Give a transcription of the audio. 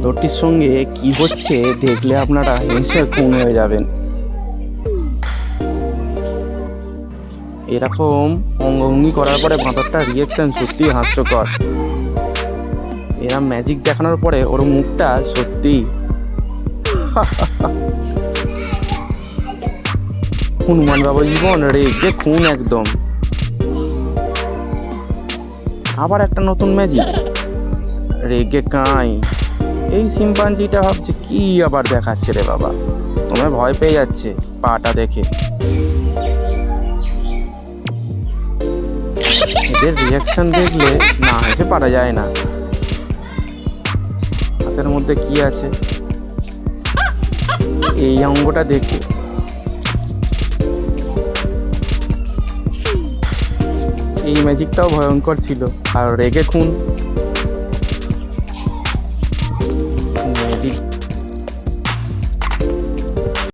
বাঁদরটির সঙ্গে কি হচ্ছে দেখলে আপনারা হেসে খুন হয়ে যাবেন। এরকম অঙ্গভঙ্গি করার পরে বাঁদরটার রিয়েকশন সত্যি হাস্যকর। এরা ম্যাজিক দেখানোর পরে ওর মুখটা সত্যি হনুমান বাবু জীবন রেগে খুন একদম। আবার একটা নতুন ম্যাজিক, রেগে কাঁই। এই শিম্পাঞ্জিটা ভাবছে কি আবার দেখাচ্ছে রে বাবা, তোমায় ভয় পেয়ে যাচ্ছে পাটা দেখে। এদের রিয়াকশন দেখলে না হেসে পারা যায় না। হাতের মধ্যে কি আছে এই অঙ্গটা দেখে এই ম্যাজিকটাও ভয়ঙ্কর ছিল। আর রেগে খুন ম্যাজিক